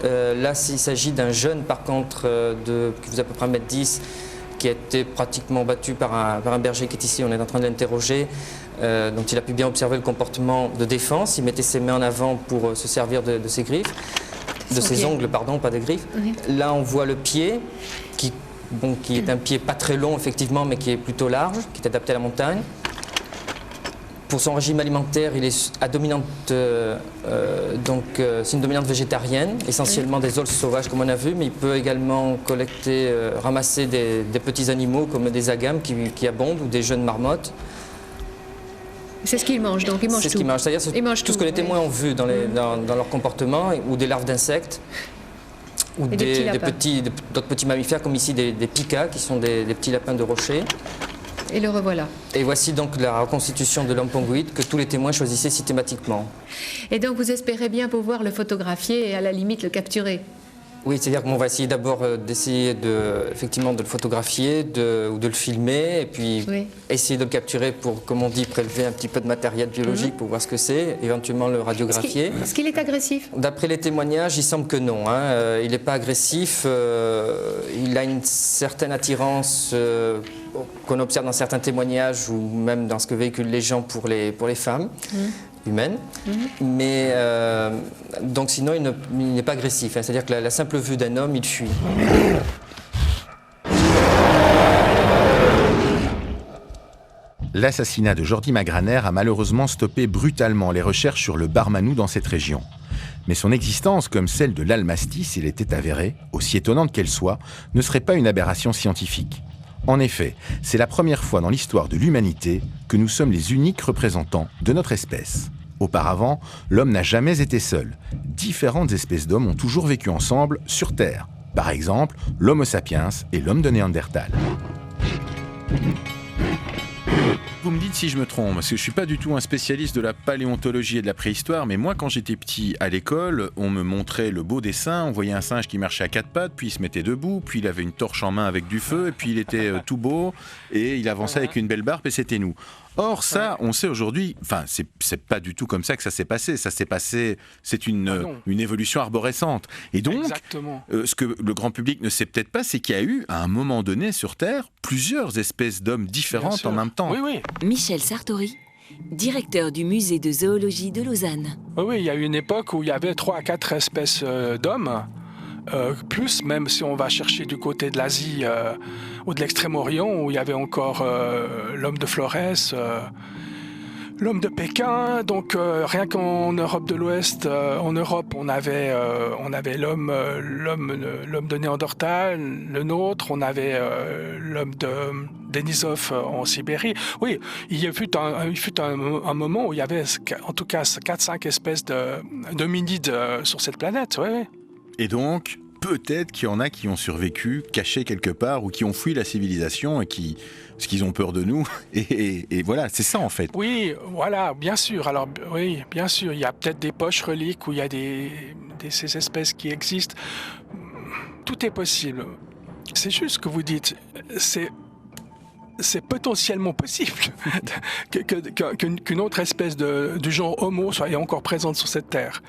Là, il s'agit d'un jeune, par contre, qui faisait à peu près 1m10, qui a été pratiquement battu par un berger qui est ici. On est en train de l'interroger. Donc il a pu bien observer le comportement de défense. Il mettait ses mains en avant pour se servir de ses griffes. De ses ongles, pardon, pas des griffes. Là, on voit le pied, qui est un pied pas très long, effectivement, mais qui est plutôt large, qui est adapté à la montagne. Pour son régime alimentaire, il est à dominante, c'est une dominante végétarienne, essentiellement des ols sauvages, comme on a vu, mais il peut également collecter, ramasser des petits animaux, comme des agames qui abondent, ou des jeunes marmottes. C'est ce qu'ils mangent, donc ils mangent tout. C'est ce qu'ils mangent, c'est-à-dire tout ce que les témoins ont vu dans leur comportement, ou des larves d'insectes, ou d'autres petits mammifères, comme ici des pikas, qui sont des petits lapins de rocher. Et le revoilà. Et voici donc la reconstitution de l'homme pongoïde que tous les témoins choisissaient systématiquement. Et donc vous espérez bien pouvoir le photographier et à la limite le capturer? Oui, c'est-à-dire qu'on va essayer d'abord d'essayer effectivement de le photographier ou de le filmer, et puis essayer de le capturer pour, comme on dit, prélever un petit peu de matériel biologique pour voir ce que c'est, éventuellement le radiographier. Est-ce qu'il est agressif? D'après les témoignages, il semble que non. Il n'est pas agressif, il a une certaine attirance qu'on observe dans certains témoignages ou même dans ce que véhiculent les gens pour les femmes. Humaine, mais donc sinon il n'est pas agressif, c'est-à-dire que la simple vue d'un homme, il fuit. L'assassinat de Jordi Magraner a malheureusement stoppé brutalement les recherches sur le Barmanou dans cette région. Mais son existence, comme celle de l'Almastie, s'il était avérée, aussi étonnante qu'elle soit, ne serait pas une aberration scientifique. En effet, c'est la première fois dans l'histoire de l'humanité que nous sommes les uniques représentants de notre espèce. Auparavant, l'homme n'a jamais été seul. Différentes espèces d'hommes ont toujours vécu ensemble sur Terre. Par exemple, l'Homo sapiens et l'homme de Néandertal. Vous me dites si je me trompe, parce que je ne suis pas du tout un spécialiste de la paléontologie et de la préhistoire, mais moi, quand j'étais petit à l'école, on me montrait le beau dessin, on voyait un singe qui marchait à 4 pattes, puis il se mettait debout, puis il avait une torche en main avec du feu, et puis il était tout beau, et il avançait avec une belle barbe, et c'était nous. Or, ça, on sait aujourd'hui, enfin, c'est pas du tout comme ça que ça s'est passé. Ça s'est passé, c'est une évolution arborescente. Et donc, ce que le grand public ne sait peut-être pas, c'est qu'il y a eu, à un moment donné sur Terre, plusieurs espèces d'hommes différentes en même temps. Oui. Michel Sartori, directeur du musée de zoologie de Lausanne. Oui, il y a eu une époque où il y avait 3 à 4 espèces d'hommes. Plus, même si on va chercher du côté de l'Asie ou de l'Extrême-Orient, où il y avait encore l'homme de Flores, l'homme de Pékin. Donc rien qu'en Europe de l'Ouest, en Europe, on avait l'homme de Néandertal, le nôtre, on avait l'homme de Denisov en Sibérie. Oui, il fut un moment où il y avait en tout cas 4-5 espèces d'hominides sur cette planète. Oui. Et donc, peut-être qu'il y en a qui ont survécu, cachés quelque part, ou qui ont fui la civilisation et parce qu'ils ont peur de nous. Et voilà, c'est ça en fait. Oui, voilà, bien sûr. Alors, oui, bien sûr, il y a peut-être des poches reliques où il y a ces espèces qui existent. Tout est possible. C'est juste ce que vous dites. c'est potentiellement possible qu'une autre espèce du genre Homo soit encore présente sur cette Terre.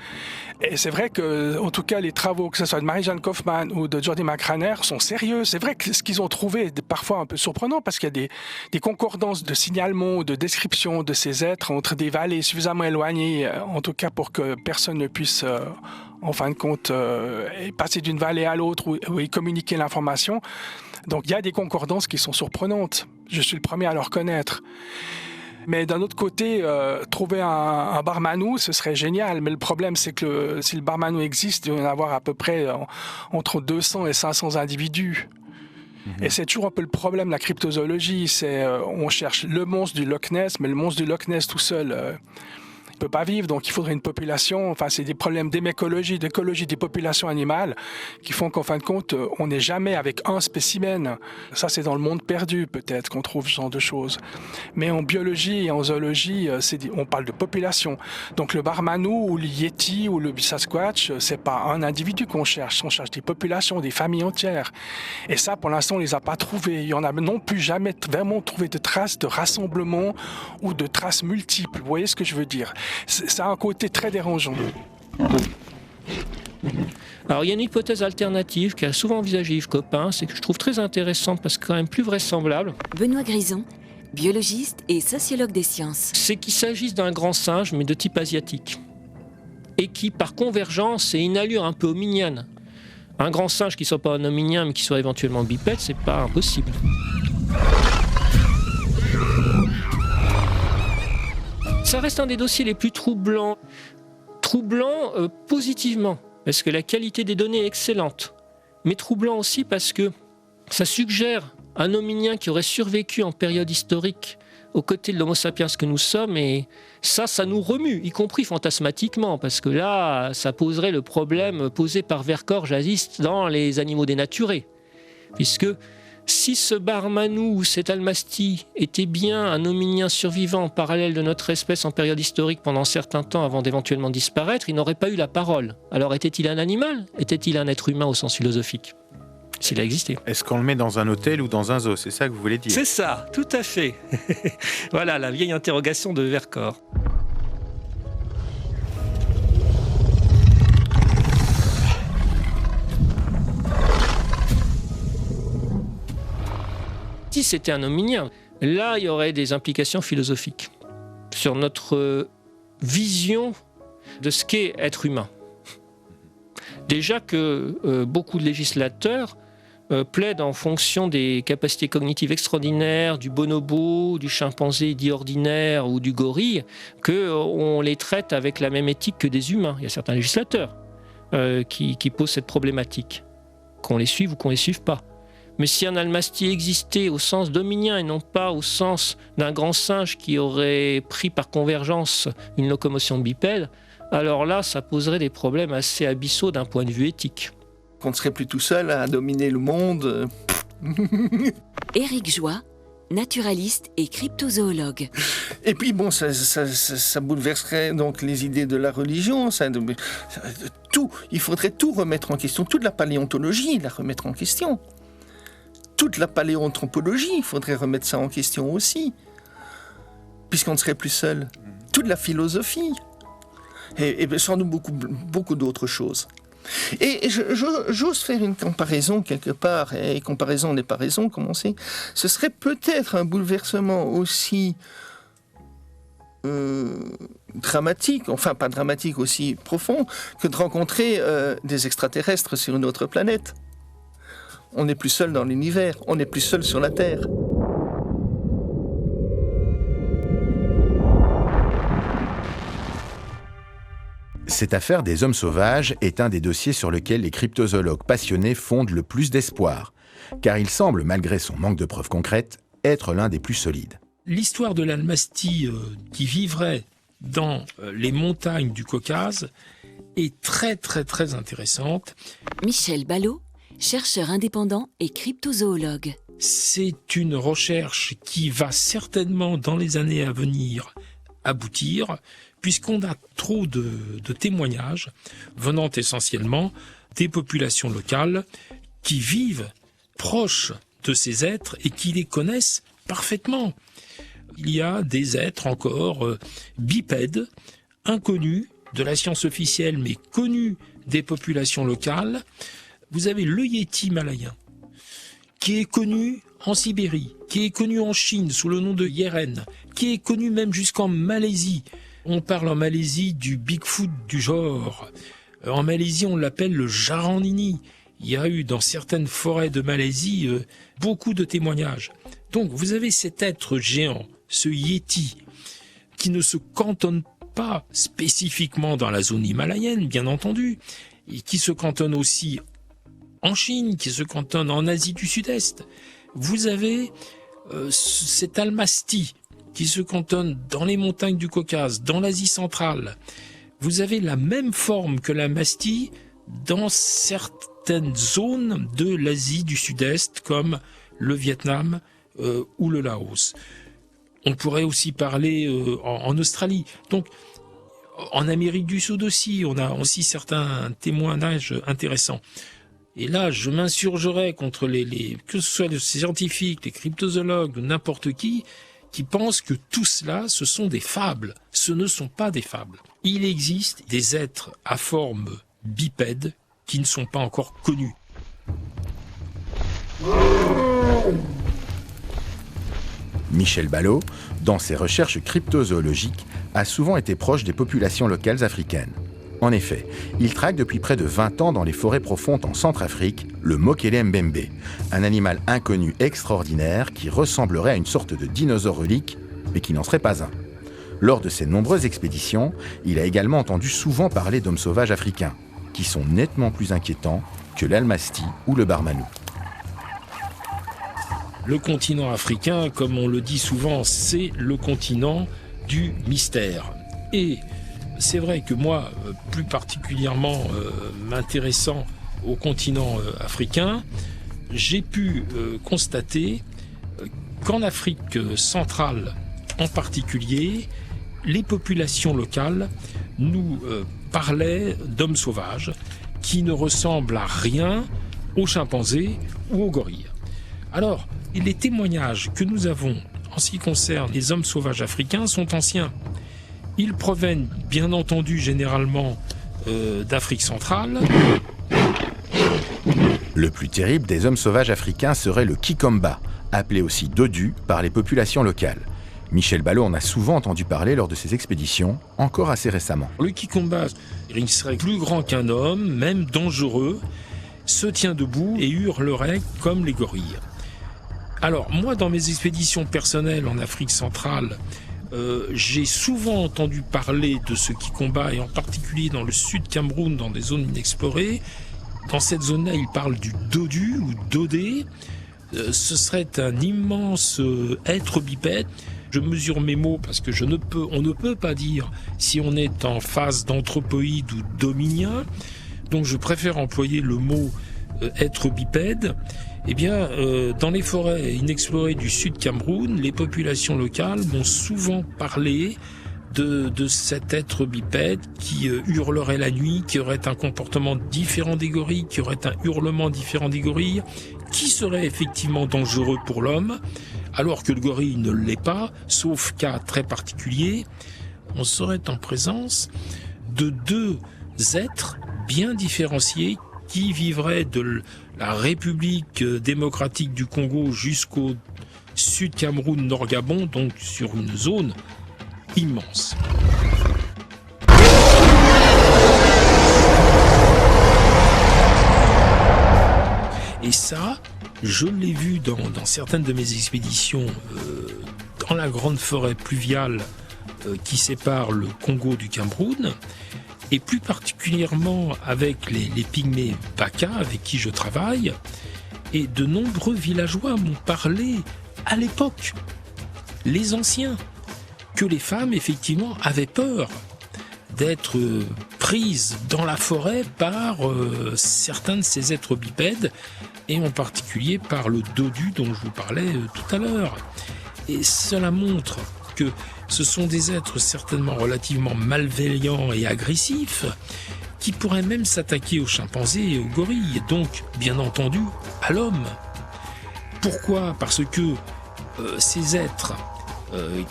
Et c'est vrai que, en tout cas, les travaux, que ce soit de Marie-Jeanne Kaufmann ou de Jody McRaner, sont sérieux. C'est vrai que ce qu'ils ont trouvé est parfois un peu surprenant parce qu'il y a des concordances de signalement ou de description de ces êtres entre des vallées suffisamment éloignées, en tout cas pour que personne ne puisse, en fin de compte, passer d'une vallée à l'autre ou y communiquer l'information. Donc il y a des concordances qui sont surprenantes. Je suis le premier à le reconnaître. Mais d'un autre côté, trouver un Barmanou, ce serait génial. Mais le problème, c'est que si le Barmanou existe, il doit y en avoir à peu près entre 200 et 500 individus. Et c'est toujours un peu le problème de la cryptozoologie. On cherche le monstre du Loch Ness, mais le monstre du Loch Ness tout seul... peut pas vivre, donc il faudrait une population. Enfin, c'est des problèmes d'écologie des populations animales qui font qu'en fin de compte, on n'est jamais avec un spécimen. Ça, c'est dans le monde perdu, peut-être, qu'on trouve ce genre de choses. Mais en biologie et en zoologie, on parle de population. Donc le Barmanou ou le Yeti ou le Sasquatch, c'est pas un individu qu'on cherche. On cherche des populations, des familles entières. Et ça, pour l'instant, on les a pas trouvés. Il y en a non plus jamais vraiment trouvé de traces de rassemblement ou de traces multiples. Vous voyez ce que je veux dire? Ça a un côté très dérangeant. Alors il y a une hypothèse alternative qui a souvent envisagé Yves Coppin, c'est que je trouve très intéressante parce que quand même plus vraisemblable. Benoît Grison, biologiste et sociologue des sciences. C'est qu'il s'agisse d'un grand singe mais de type asiatique. Et qui par convergence ait une allure un peu hominienne. Un grand singe qui ne soit pas un hominien mais qui soit éventuellement bipède, c'est pas impossible. Ça reste un des dossiers les plus troublants. Troublant positivement, parce que la qualité des données est excellente. Mais troublant aussi parce que ça suggère un hominien qui aurait survécu en période historique aux côtés de l'Homo sapiens que nous sommes. Et ça nous remue, y compris fantasmatiquement, parce que là, ça poserait le problème posé par Vercors jadis dans Les animaux dénaturés. Puisque... si ce Barmanou ou cet Almasty était bien un hominien survivant en parallèle de notre espèce en période historique pendant un certain temps avant d'éventuellement disparaître, il n'aurait pas eu la parole. Alors était-il un animal? Était-il un être humain au sens philosophique? S'il a existé. Est-ce qu'on le met dans un hôtel ou dans un zoo? C'est ça que vous voulez dire? C'est ça, tout à fait. Voilà la vieille interrogation de Vercors. Si c'était un hominien, là, il y aurait des implications philosophiques sur notre vision de ce qu'est être humain. Déjà que beaucoup de législateurs plaident en fonction des capacités cognitives extraordinaires du bonobo, du chimpanzé dit ordinaire ou du gorille, qu'on les traite avec la même éthique que des humains. Il y a certains législateurs qui posent cette problématique, qu'on les suive ou qu'on les suive pas. Mais si un Almasty existait au sens dominien et non pas au sens d'un grand singe qui aurait pris par convergence une locomotion bipède, alors là, ça poserait des problèmes assez abyssaux d'un point de vue éthique. Qu'on ne serait plus tout seul à dominer le monde. Éric Joie, naturaliste et cryptozoologue. Et puis bon, ça bouleverserait donc les idées de la religion, tout. Il faudrait tout remettre en question, toute la paléontologie, la remettre en question. Toute la paléoanthropologie, il faudrait remettre ça en question aussi, puisqu'on ne serait plus seul. Toute la philosophie, et sans doute beaucoup d'autres choses. Et j'ose faire une comparaison quelque part, et comparaison n'est pas raison, comme on sait. Ce serait peut-être un bouleversement aussi dramatique, enfin pas dramatique, aussi profond, que de rencontrer des extraterrestres sur une autre planète. On n'est plus seul dans l'univers, on n'est plus seul sur la Terre. Cette affaire des hommes sauvages est un des dossiers sur lequel les cryptozoologues passionnés fondent le plus d'espoir, car il semble, malgré son manque de preuves concrètes, être l'un des plus solides. L'histoire de l'Almasty qui vivrait dans les montagnes du Caucase est très très très intéressante. Michel Ballot, chercheur indépendant et cryptozoologue. C'est une recherche qui va certainement, dans les années à venir, aboutir, puisqu'on a trop de témoignages venant essentiellement des populations locales qui vivent proches de ces êtres et qui les connaissent parfaitement. Il y a des êtres encore bipèdes, inconnus de la science officielle, mais connus des populations locales. Vous avez le yéti malayen, qui est connu en Sibérie, qui est connu en Chine sous le nom de Yeren, qui est connu même jusqu'en Malaisie. On parle en Malaisie du Bigfoot du genre. En Malaisie, on l'appelle le Jaranini. Il y a eu dans certaines forêts de Malaisie beaucoup de témoignages. Donc vous avez cet être géant, ce yéti, qui ne se cantonne pas spécifiquement dans la zone himalayenne, bien entendu, et qui se cantonne aussi en Chine, qui se cantonne en Asie du Sud-Est. Vous avez cet almasty qui se cantonne dans les montagnes du Caucase, dans l'Asie centrale. Vous avez la même forme que l'almasty dans certaines zones de l'Asie du Sud-Est, comme le Vietnam ou le Laos. On pourrait aussi parler en Australie. Donc, en Amérique du Sud aussi, on a aussi certains témoignages intéressants. Et là, je m'insurgerais contre que ce soit les scientifiques, les cryptozoologues, n'importe qui pensent que tout cela, ce sont des fables. Ce ne sont pas des fables. Il existe des êtres à forme bipède qui ne sont pas encore connus. Michel Ballot, dans ses recherches cryptozoologiques, a souvent été proche des populations locales africaines. En effet, il traque depuis près de 20 ans dans les forêts profondes en Centrafrique le Mokele Mbembe, un animal inconnu extraordinaire qui ressemblerait à une sorte de dinosaure relique, mais qui n'en serait pas un. Lors de ses nombreuses expéditions, il a également entendu souvent parler d'hommes sauvages africains, qui sont nettement plus inquiétants que l'almasty ou le barmanou. Le continent africain, comme on le dit souvent, c'est le continent du mystère. Et c'est vrai que moi, plus particulièrement m'intéressant au continent africain, j'ai pu constater qu'en Afrique centrale en particulier, les populations locales nous parlaient d'hommes sauvages qui ne ressemblent à rien aux chimpanzés ou aux gorilles. Alors, les témoignages que nous avons en ce qui concerne les hommes sauvages africains sont anciens. Ils proviennent bien entendu généralement d'Afrique centrale. Le plus terrible des hommes sauvages africains serait le kikomba, appelé aussi dodu par les populations locales. Michel Ballot en a souvent entendu parler lors de ses expéditions, encore assez récemment. Le kikomba, il serait plus grand qu'un homme, même dangereux, se tient debout et hurlerait comme les gorilles. Alors, moi, dans mes expéditions personnelles en Afrique centrale, j'ai souvent entendu parler de ce kikomba, et en particulier dans le sud Cameroun, dans des zones inexplorées. Dans cette zone-là, ils parlent du dodu ou dodé. Ce serait un immense être bipède. Je mesure mes mots parce que on ne peut pas dire si on est en phase d'anthropoïde ou d'hominien. Donc je préfère employer le mot être bipède. Eh bien, dans les forêts inexplorées du sud Cameroun, les populations locales m'ont souvent parlé de cet être bipède qui hurlerait la nuit, qui aurait un comportement différent des gorilles, qui aurait un hurlement différent des gorilles, qui serait effectivement dangereux pour l'homme, alors que le gorille ne l'est pas, sauf cas très particulier. On serait en présence de deux êtres bien différenciés qui vivraient de la République démocratique du Congo jusqu'au sud Cameroun, Nord Gabon, donc sur une zone immense. Et ça, je l'ai vu dans certaines de mes expéditions dans la grande forêt pluviale qui sépare le Congo du Cameroun, et plus particulièrement avec les pygmées Baka avec qui je travaille. Et de nombreux villageois m'ont parlé à l'époque, les anciens, que les femmes effectivement avaient peur d'être prises dans la forêt par certains de ces êtres bipèdes, et en particulier par le dodu dont je vous parlais tout à l'heure. Et cela montre que ce sont des êtres certainement relativement malveillants et agressifs qui pourraient même s'attaquer aux chimpanzés et aux gorilles, et donc, bien entendu, à l'homme. Pourquoi ? Parce que ces êtres,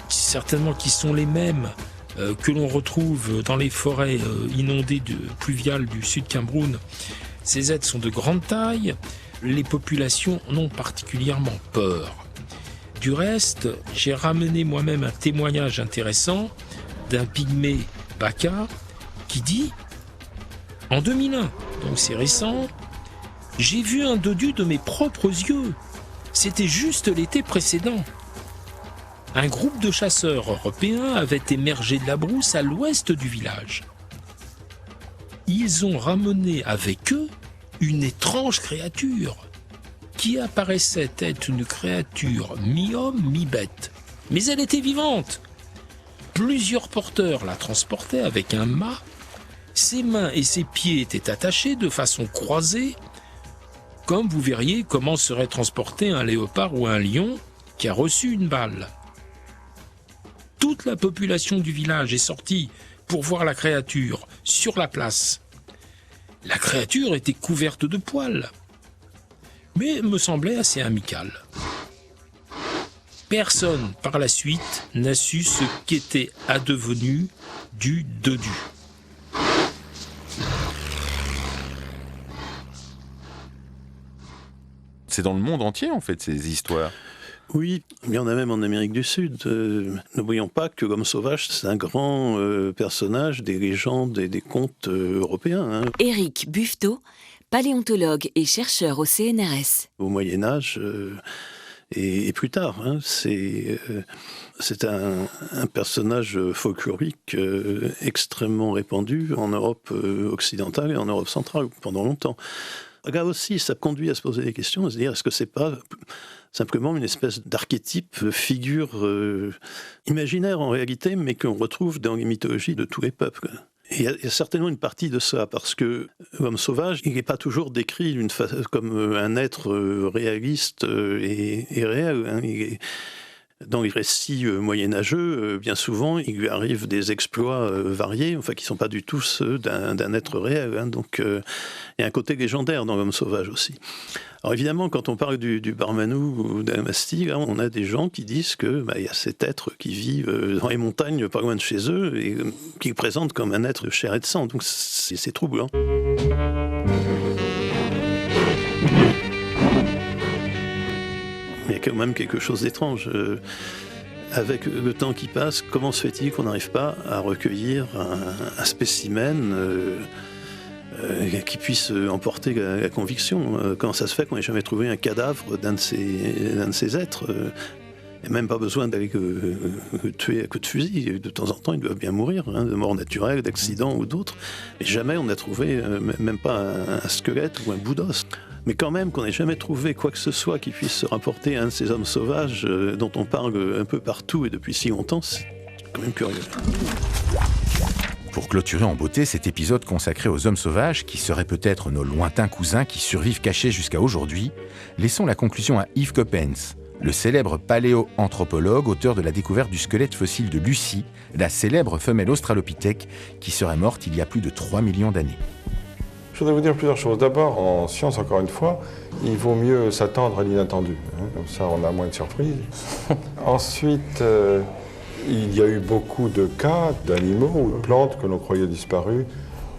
certainement qui sont les mêmes que l'on retrouve dans les forêts inondées pluviales du sud Cameroun, ces êtres sont de grande taille, les populations en ont particulièrement peur. Du reste, j'ai ramené moi-même un témoignage intéressant d'un pygmée Baka qui dit « En 2001, donc c'est récent, j'ai vu un dodu de mes propres yeux. C'était juste l'été précédent. Un groupe de chasseurs européens avait émergé de la brousse à l'ouest du village. Ils ont ramené avec eux une étrange créature qui apparaissait être une créature mi-homme, mi-bête. Mais elle était vivante. Plusieurs porteurs la transportaient avec un mât. Ses mains et ses pieds étaient attachés de façon croisée, comme vous verriez comment serait transporté un léopard ou un lion qui a reçu une balle. Toute la population du village est sortie pour voir la créature sur la place. La créature était couverte de poils, mais me semblait assez amicale. Personne, par la suite, n'a su ce qu'était advenu du dodu. C'est dans le monde entier, en fait, ces histoires. Oui, il y en a même en Amérique du Sud. N'oublions pas que l'homme sauvage, c'est un grand personnage des légendes et des contes européens. Éric Buffetot, paléontologue et chercheur au CNRS. Au Moyen-Âge et plus tard, c'est un personnage folklorique extrêmement répandu en Europe occidentale et en Europe centrale pendant longtemps. Là aussi, ça conduit à se poser des questions, à se dire, est-ce que c'est pas simplement une espèce d'archétype, de figure imaginaire en réalité, mais qu'on retrouve dans les mythologies de tous les peuples. Et il y a certainement une partie de ça, parce que l'homme sauvage, il n'est pas toujours décrit comme un être réaliste et réel. Dans les récits moyenâgeux, bien souvent, il lui arrive des exploits variés, qui ne sont pas du tout ceux d'un être réel. Donc, il y a un côté légendaire dans l'homme sauvage aussi. Alors évidemment, quand on parle du Barmanou ou d'Almasty, là, on a des gens qui disent que y a cet être qui vit dans les montagnes, pas loin de chez eux, et qui le présente comme un être de chair et de sang. Donc c'est troublant. Il y a quand même quelque chose d'étrange. Avec le temps qui passe, comment se fait-il qu'on n'arrive pas à recueillir un spécimen qui puisse emporter la conviction? Comment ça se fait qu'on n'ait jamais trouvé un cadavre d'un de ces êtres? Il n'y a même pas besoin d'aller le tuer à coup de fusil. De temps en temps, ils doivent bien mourir, de mort naturelle, d'accident ou d'autres. Mais jamais on n'a trouvé, même pas un squelette ou un bout d'os. Mais quand même, qu'on n'ait jamais trouvé quoi que ce soit qui puisse se rapporter à un de ces hommes sauvages dont on parle un peu partout et depuis si longtemps, c'est quand même curieux. Pour clôturer en beauté cet épisode consacré aux hommes sauvages, qui seraient peut-être nos lointains cousins qui survivent cachés jusqu'à aujourd'hui, laissons la conclusion à Yves Coppens, le célèbre paléoanthropologue, auteur de la découverte du squelette fossile de Lucie, la célèbre femelle australopithèque qui serait morte il y a plus de 3 millions d'années. Je voudrais vous dire plusieurs choses. D'abord, en science, encore une fois, il vaut mieux s'attendre à l'inattendu. Comme ça, on a moins de surprises. Ensuite, il y a eu beaucoup de cas d'animaux ou de plantes que l'on croyait disparus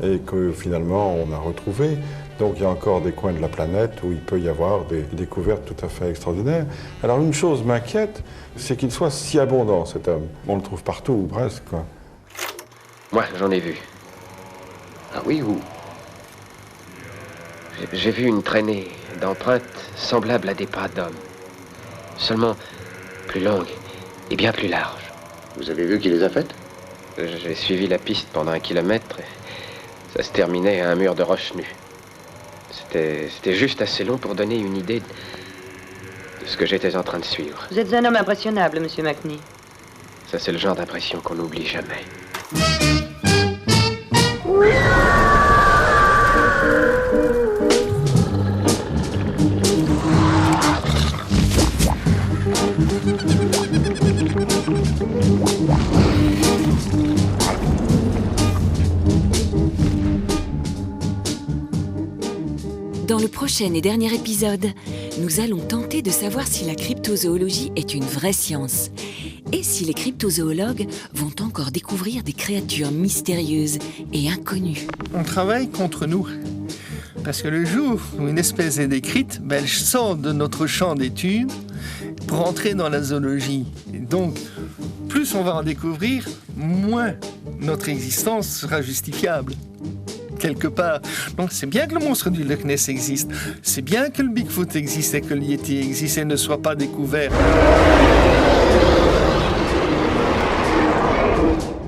et que finalement on a retrouvés. Donc il y a encore des coins de la planète où il peut y avoir des découvertes tout à fait extraordinaires. Alors une chose m'inquiète, c'est qu'il soit si abondant, cet homme. On le trouve partout, ou presque, quoi. Moi, j'en ai vu. Ah oui, où? J'ai vu une traînée d'empreintes semblables à des pas d'hommes. Seulement plus longues et bien plus larges. Vous avez vu qui les a faites? J'ai suivi la piste pendant 1 kilomètre et ça se terminait à un mur de roches nues. C'était juste assez long pour donner une idée de ce que j'étais en train de suivre. Vous êtes un homme impressionnable, monsieur McNee. Ça, c'est le genre d'impression qu'on n'oublie jamais. Dans le prochain et dernier épisode, nous allons tenter de savoir si la cryptozoologie est une vraie science et si les cryptozoologues vont encore découvrir des créatures mystérieuses et inconnues. On travaille contre nous. Parce que le jour où une espèce est décrite, elle sort de notre champ d'études pour entrer dans la zoologie. Et donc, plus on va en découvrir, moins notre existence sera justifiable. Quelque part. Donc c'est bien que le monstre du Loch Ness existe, c'est bien que le Bigfoot existe et que le Yeti existe et ne soit pas découvert.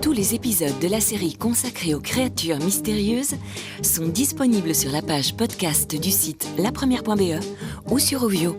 Tous les épisodes de la série consacrée aux créatures mystérieuses sont disponibles sur la page podcast du site lapremière.be ou sur Ovio.